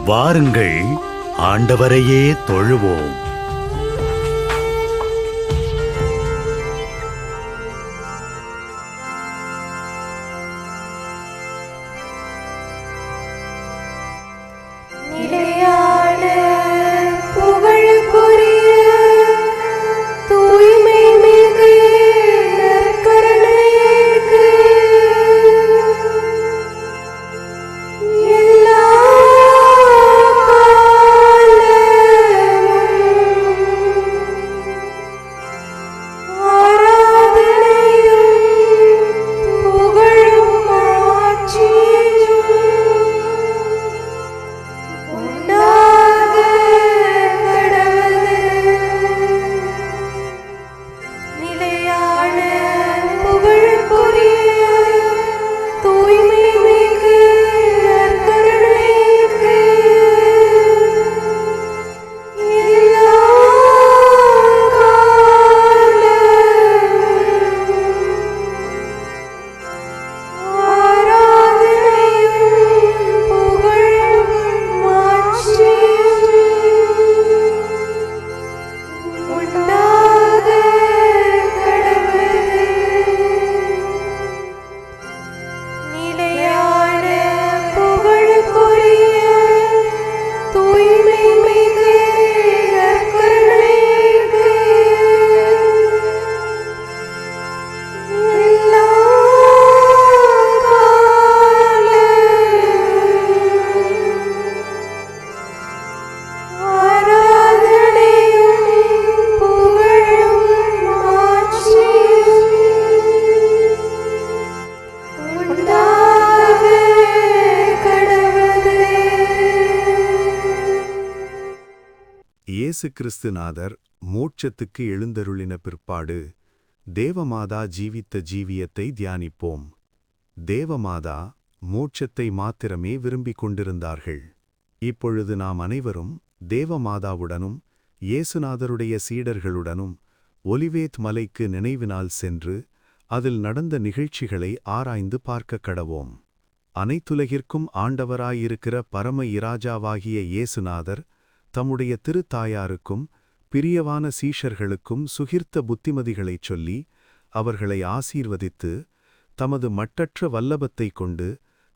வாருங்கள், ஆண்டவரையே தொழுவோம். இயேசு கிறிஸ்துநாதர் மோட்சத்துக்கு எழுந்தருளின பிற்பாடு தேவமாதா ஜீவித்த ஜீவியத்தை தியானிப்போம். தேவமாதா மோட்சத்தை மாத்திரமே விரும்பிக் கொண்டிருந்தார்கள். இப்பொழுது நாம் அனைவரும் தேவமாதாவுடனும் இயேசுநாதருடைய சீடர்களுடனும் ஒலிவேத் மலைக்கு நினைவினால் சென்று அதில் நடந்த நிகழ்ச்சிகளை ஆராய்ந்து பார்க்க கடவோம். அனைத்துலகிற்கும் ஆண்டவராயிருக்கிற பரம இராஜாவாகிய இயேசுநாதர் தம்முடைய திருத்தாயாருக்கும் பிரியவான சீஷர்களுக்கும் சுகிர்த்த புத்திமதிகளைச் சொல்லி அவர்களை ஆசீர்வதித்து தமது மட்டற்ற வல்லபத்தைக் கொண்டு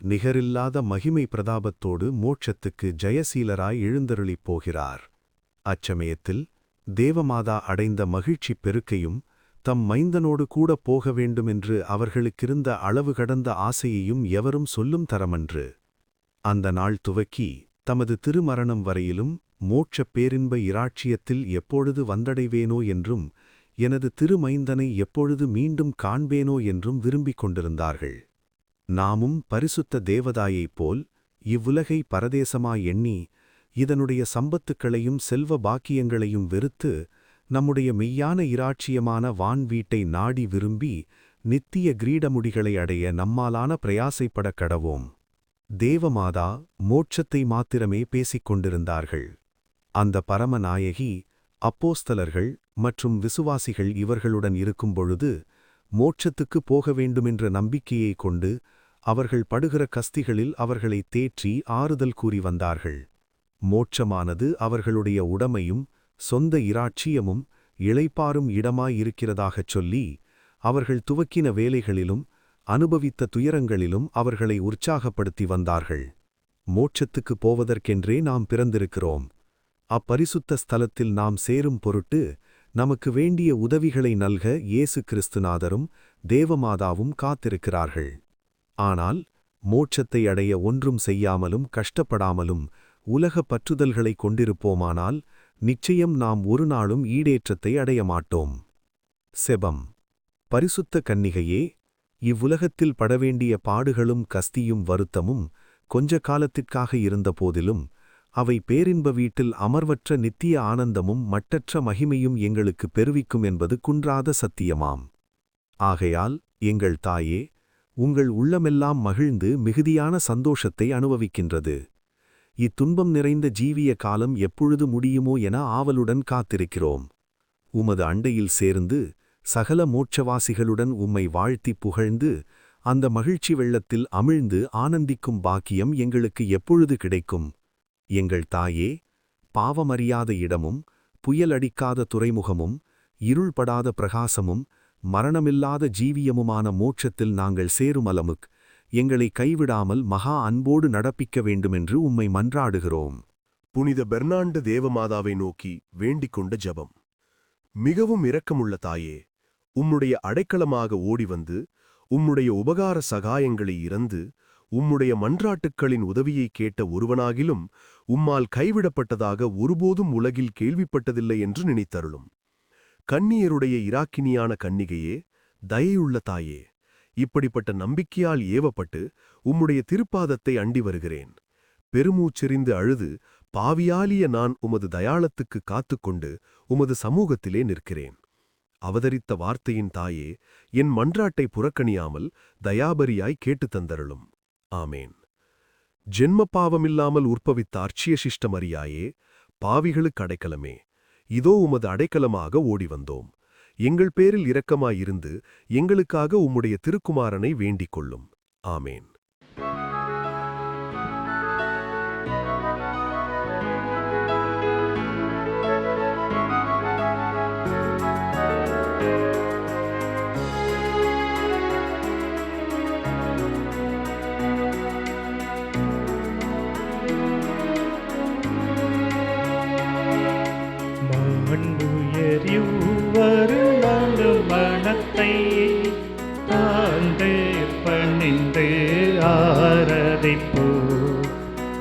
நிகரில்லாத மகிமை பிரதாபத்தோடு மோட்சத்துக்கு ஜெயசீலராய் எழுந்தருளிப் போகிறார். அச்சமயத்தில் தேவமாதா அடைந்த மகிழ்ச்சி பெருக்கையும் தம் மைந்தனோடு கூட போக வேண்டுமென்று அவர்களுக்கிருந்த அளவு கடந்த ஆசையையும் எவரும் சொல்லும் தரமன்று. அந்த நாள் துவக்கி தமது திருமரணம் வரையிலும் மோட்சப் பேரின்ப இராட்சியத்தில் எப்பொழுது வந்தடைவேனோ என்றும் எனது திருமைந்தனை எப்பொழுது மீண்டும் காண்பேனோ என்றும் விரும்பிக் கொண்டிருந்தார்கள். நாமும் பரிசுத்த தேவதாயைப் போல் இவ்வுலகை பரதேசமாய் எண்ணி இதனுடைய சம்பத்துக்களையும் செல்வ பாக்கியங்களையும் வெறுத்து நம்முடைய மெய்யான இராட்சியமான வான் வீட்டை நாடி விரும்பி நித்திய கிரீடமுடிகளை அடைய நம்மாலான பிரயாசைப்படக் கடவோம். தேவமாதா மோட்சத்தை மாத்திரமே பேசிக் கொண்டிருந்தார்கள். அந்த பரமநாயகி அப்போஸ்தலர்கள் மற்றும் விசுவாசிகள் இவர்களுடன் இருக்கும்பொழுது மோட்சத்துக்கு போக வேண்டுமென்ற நம்பிக்கையை கொண்டு அவர்கள் படுகிற கஸ்திகளில் அவர்களை தேற்றி ஆறுதல் கூறி வந்தார்கள். மோட்சமானது அவர்களுடைய உடமையும் சொந்த இராட்சியமும் இளைப்பாறும் இடமாயிருக்கிறதாகச் சொல்லி அவர்கள் துவக்கின வேலைகளிலும் அனுபவித்த துயரங்களிலும் அவர்களை உற்சாகப்படுத்தி வந்தார்கள். மோட்சத்துக்குப் போவதற்கென்றே நாம் பிறந்திருக்கிறோம். அப்பரிசுத்த ஸ்தலத்தில் நாம் சேரும் பொருட்டு நமக்கு வேண்டிய உதவிகளை நல்க இயேசு கிறிஸ்துநாதரும் தேவமாதாவும் காத்திருக்கிறார்கள். ஆனால் மோட்சத்தை அடைய ஒன்றும் செய்யாமலும் கஷ்டப்படாமலும் உலக பற்றுதல்களை கொண்டிருப்போமானால் நிச்சயம் நாம் ஒரு நாளும் ஈடேற்றத்தை அடைய மாட்டோம். செபம். பரிசுத்த கன்னிகையே, இவ்வுலகத்தில் படவேண்டிய பாடுகளும் கஸ்தியும் வருத்தமும் கொஞ்ச காலத்திற்காக இருந்தபோதிலும் அவை பேரின்ப வீட்டில் அமர்வற்ற நித்திய ஆனந்தமும் மட்டற்ற மகிமையும் எங்களுக்கு பெருவிக்கும் என்பது குன்றாத சத்தியமாம். ஆகையால் எங்கள் தாயே, உங்கள் உள்ளமெல்லாம் மகிழ்ந்து மிகுதியான சந்தோஷத்தை அனுபவிக்கின்றது. இத்துன்பம் நிறைந்த ஜீவிய காலம் எப்பொழுது முடியுமோ என ஆவலுடன் காத்திருக்கிறோம். உமது அண்டையில் சேர்ந்து சகல மோட்சவாசிகளுடன் உம்மை வாழ்த்தி புகழ்ந்து அந்த மகிழ்ச்சி வெள்ளத்தில் அமிழ்ந்து ஆனந்திக்கும் பாக்கியம் எங்களுக்கு எப்பொழுது கிடைக்கும்? எங்கள் தாயே, பாவமறியாத இடமும் புயலடிக்காத துறைமுகமும் இருள்படாத பிரகாசமும் மரணமில்லாத ஜீவியமுமான மோட்சத்தில் நாங்கள் சேருமலமுக் எங்களை கைவிடாமல் மகா அன்போடு நடப்பிக்க வேண்டுமென்று உம்மை மன்றாடுகிறோம். புனித பெர்னாண்டு தேவமாதாவை நோக்கி வேண்டிக் கொண்ட ஜெபம். மிகவும் இரக்கமுள்ள தாயே, உம்முடைய அடைக்கலமாக ஓடிவந்து உம்முடைய உபகார சகாயங்களை இறந்து உம்முடைய மன்றாட்டுக்களின் உதவியை கேட்ட ஒருவனாகிலும் உம்மால் கைவிடப்பட்டதாக ஒருபோதும் உலகில் கேள்விப்பட்டதில்லை என்று நினைத்தருளும். கன்னியருடைய இராக்கினியான கன்னிகையே, தயையுள்ள தாயே, இப்படிப்பட்ட நம்பிக்கையால் ஏவப்பட்டு உம்முடைய திருப்பாதத்தை அண்டி வருகிறேன். பெருமூச்செறிந்து அழுது பாவியாலிய நான் உமது தயாளத்துக்கு காத்துக்கொண்டு உமது சமூகத்திலே நிற்கிறேன். அவதரித்த வார்த்தையின் தாயே, என் மன்றாட்டை புறக்கணியாமல் தயாபரியாய் கேட்டுத் தந்தருளும். ஆமேன். ஜென்ம பாவமில்லாமல் உற்பவித்த அர்ச்சிய சிஷ்டமரியாயே, பாவிகளுக்கு அடைக்கலமே, இதோ உமது அடைக்கலமாக ஓடி வந்தோம். எங்கள் பேரில் இரக்கமாயிருந்து எங்களுக்காக உம்முடைய திருக்குமாரனை வேண்டிக் கொள்ளும். ஆமேன். மனத்தை தாழ்ந்து பணிந்து ஆராதிப்போ.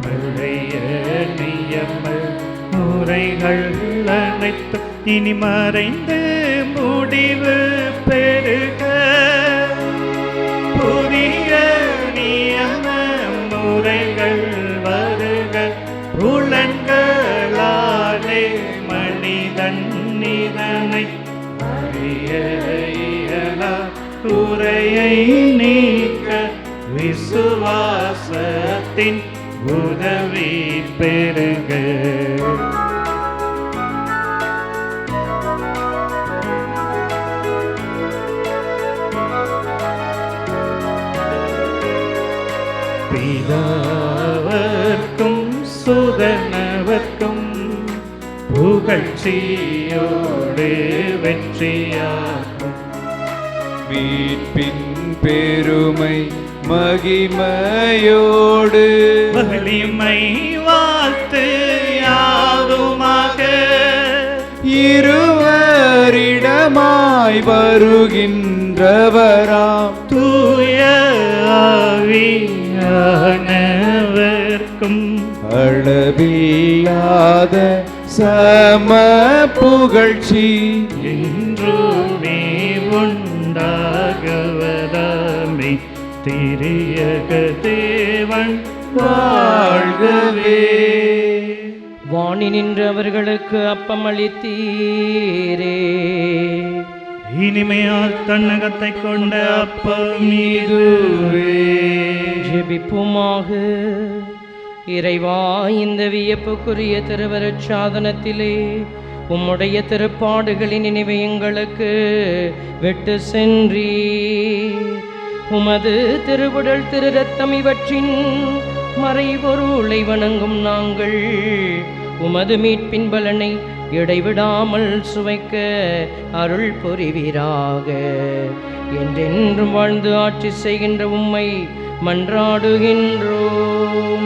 பழைய நியம முறைகள் அனைத்து இனி மறைந்து முடிவு பெருக. புதிய நியம முறைகள் வருக. புலன்களாலே மனிதன் இதனை குறையை நீக்க விசுவாசத்தின் உதவி பெருக. பிதாவர்க்கும் சுதனவர்க்கும் புகழ்ச்சியோடு வெற்றியாகும். மீட்பின் பெருமை மகிமையோடு வலிமை வாழ்த்து யாதுமாக. இருவரிடமாய் வருகின்றவராம் தூய ஆவியானவர்க்கும் அளவில்லாத சம புகழ்ச்சி என்றுமே உண்டாகவதாமே. திரியக தேவன் வாழ்கவே. வாணி நின்றவர்களுக்கு அப்பமளித்தீரே. இனிமையால் தன்னகத்தை கொண்ட அப்பம் இதுவே. ஜெபிப்புமாக. இறைவா, இந்த வியப்புக்குரிய திருவருட் சாதனத்திலே உம்முடைய திருப்பாடுகளின் நினைவை எங்களுக்கு விட்டு சென்றீர். உமது திருவுடல் திரு ரத்தம் இவற்றின் மறைபொருளை வணங்கும் நாங்கள் உமது மீட்பின் பலனை இடைவிடாமல் சுவைக்க அருள் புரிவீராக. என்றென்றும் வாழ்ந்து ஆட்சி செய்கின்ற உம்மை மன்றாடுகின்றோம்.